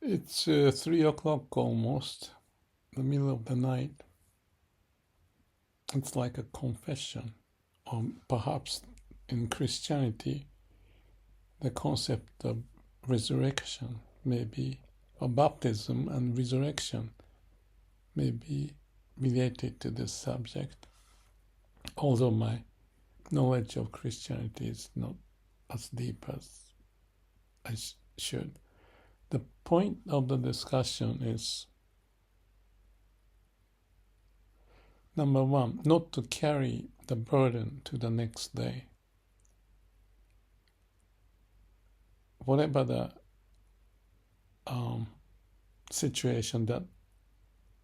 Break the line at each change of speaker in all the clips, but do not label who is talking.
It's 3 o'clock almost, the middle of the night. It's like a confession, or perhaps in Christianity, the concept of resurrection may be, or baptism and resurrection may be related to this subject, although my knowledge of Christianity is not as deep as I should. The point of the discussion is, number one, not to carry the burden to the next day. Whatever the situation that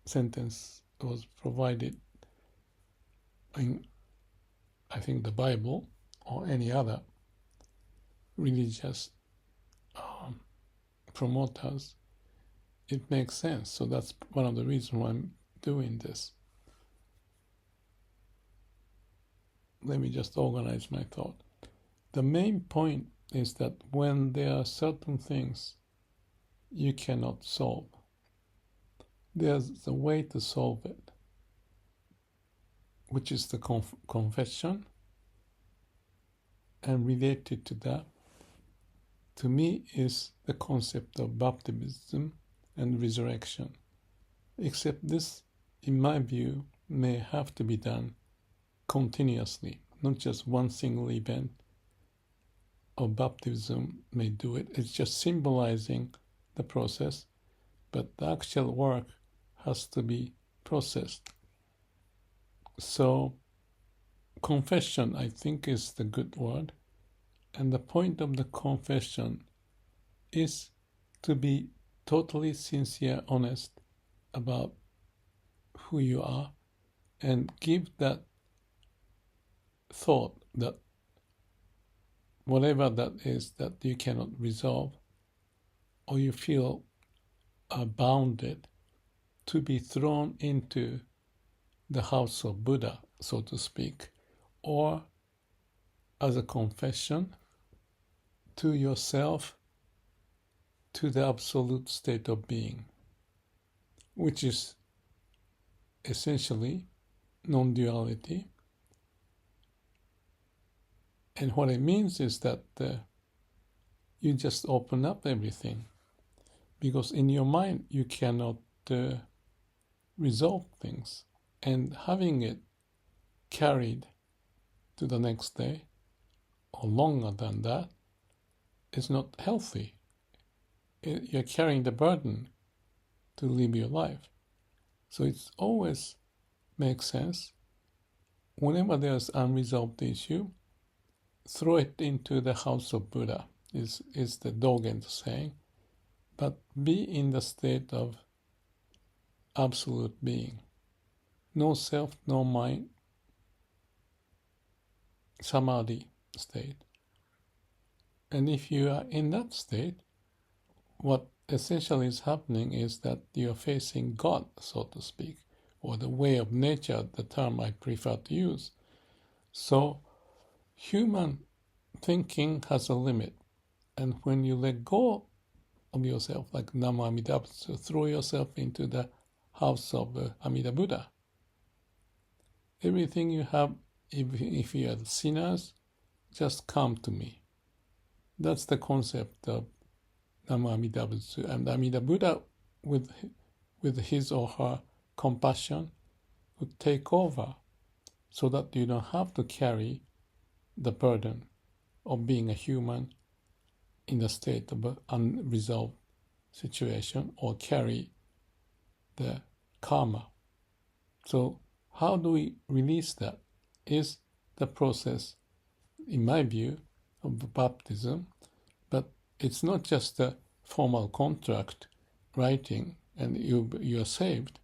sentence was provided in, I think, the Bible or any other religious promoters, it makes sense. So that's one of the reasons why I'm doing this. Let me just organize my thought. The main point is that when there are certain things you cannot solve, there's a way to solve it, which is the confession. And related to that, to me, is the concept of baptism and resurrection. Except this, in my view, may have to be done continuously, not just one single event of baptism may do it. It's just symbolizing the process, but the actual work has to be processed. So confession, I think, is the good word. And the point of the confession is to be totally sincere, honest about who you are, and give that thought that whatever that is that you cannot resolve or you feel are bounded, to be thrown into the house of Buddha, so to speak, or as a confession to yourself, to the absolute state of being, which is essentially non-duality. And what it means is that you just open up everything, because in your mind you cannot resolve things, and having it carried to the next day or longer than that is not healthy. You're carrying the burden to live your life. So it always makes sense, whenever there's unresolved issue, throw it into the house of Buddha, is the Dogen saying, but be in the state of absolute being. No self, no mind, samadhi state. And if you are in that state, what essentially is happening is that you're facing God, so to speak, or the way of nature, the term I prefer to use. So human thinking has a limit. And when you let go of yourself, like Namuamidabutsu, throw yourself into the house of Amida Buddha, everything you have, if you are sinners, just come to me. That's the concept of Namuamidabutsu. And Amida Buddha, with his or her compassion, would take over so that you don't have to carry the burden of being a human in a state of an unresolved situation, or carry the karma. So how do we release that is the process, in my view, of baptism. But it's not just a formal contract writing and you are saved,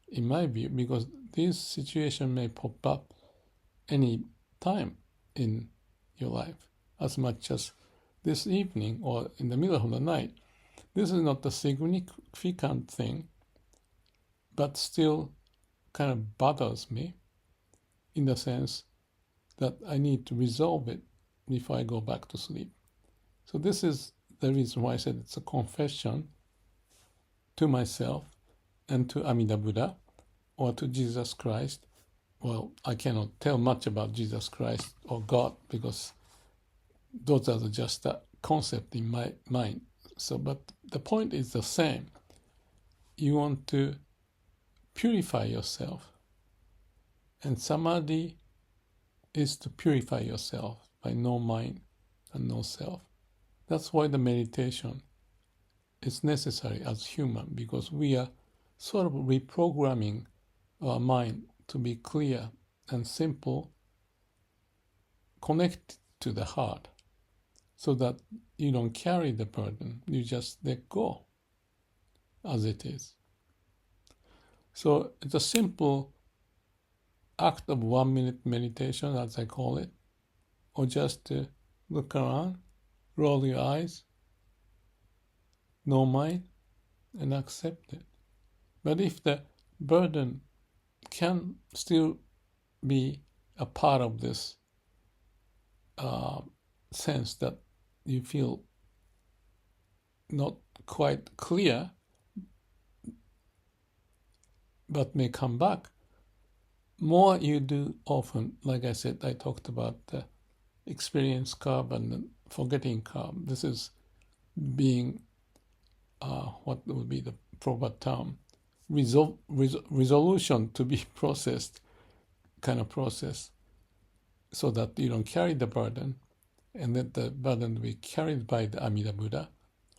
in my view, because this situation may pop up any time in your life, as much as this evening or in the middle of the night. This is not a significant thing, but still kind of bothers me, in the sense that I need to resolve it before I go back to sleep. So this is the reason why I said it's a confession, to myself and to Amida Buddha or to Jesus Christ. Well, I cannot tell much about Jesus Christ or God because those are just a concept in my mind. So, but the point is the same. You want to purify yourself. And samadhi is to purify yourself by no mind and no self. That's why the meditation is necessary as human, because we are sort of reprogramming our mind to be clear and simple, connected to the heart, so that you don't carry the burden. You just let go as it is. So it's a simple act of 1 minute meditation, as I call it, or just to look around, roll your eyes, no mind, and accept it. But if the burden can still be a part of this sense that you feel not quite clear, but may come back, more you do often, like I said, I talked about the experience curve and the forgetting curve. This is being, what would be the proper term, resolution to be processed kind of process, so that you don't carry the burden, and that the burden will be carried by the Amida Buddha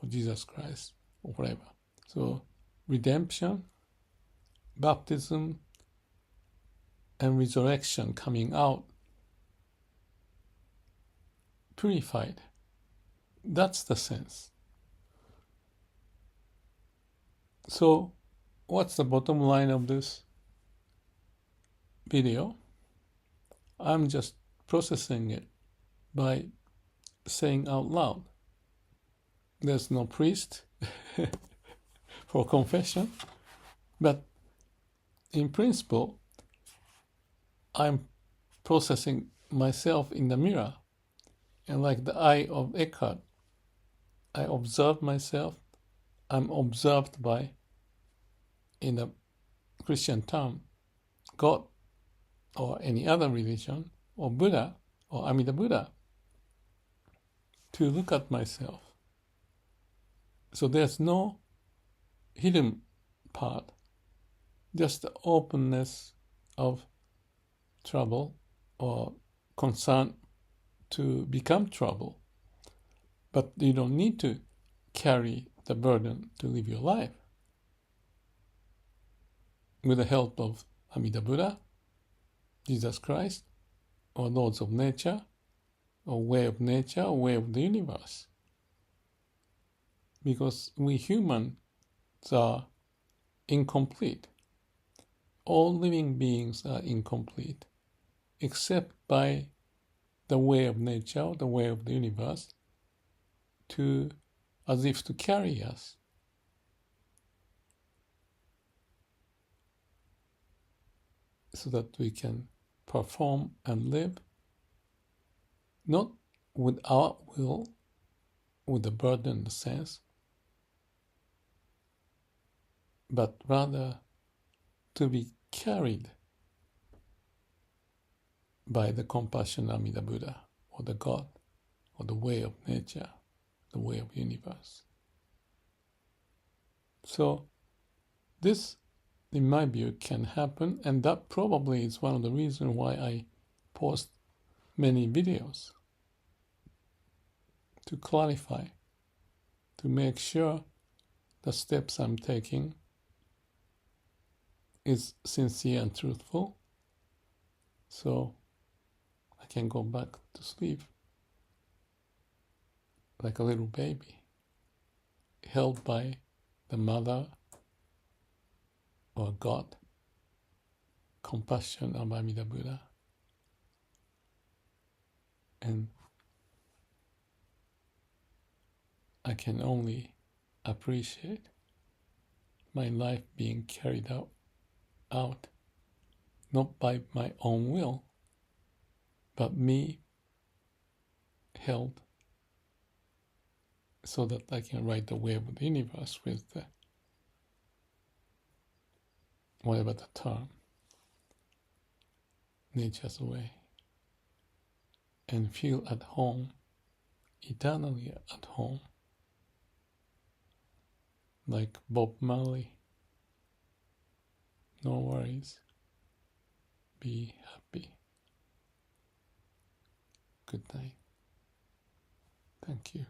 or Jesus Christ or whatever. So redemption, baptism, and resurrection coming out purified. That's the sense. So what's the bottom line of this video? I'm just processing it by saying out loud. There's no priest for confession, but in principle, I'm processing myself in the mirror. And like the eye of Eckhart, I observe myself. I'm observed by, in the Christian term, God or any other religion, or Buddha or Amida Buddha, to look at myself. So there's no hidden part, just the openness of trouble or concern to become trouble. But you don't need to carry the burden to live your life. With the help of Amida Buddha, Jesus Christ, or laws of nature, or way of nature, or way of the universe. Because we humans are incomplete. All living beings are incomplete, except by the way of nature, the way of the universe, as if to carry us. So that we can perform and live, not with our will, with the burden in the sense, but rather to be carried by the compassion of Amida Buddha, or the God, or the way of nature, the way of universe. So this, in my view, can happen, and that probably is one of the reasons why I post many videos, to clarify, to make sure the steps I'm taking is sincere and truthful, so I can go back to sleep like a little baby, held by the mother or God, compassion of Amida Buddha. And I can only appreciate my life being carried out, not by my own will, but me held so that I can ride the wave of the universe with the whatever the term, nature's way, and feel at home, eternally at home, like Bob Marley. No worries, be happy. Good night. Thank you.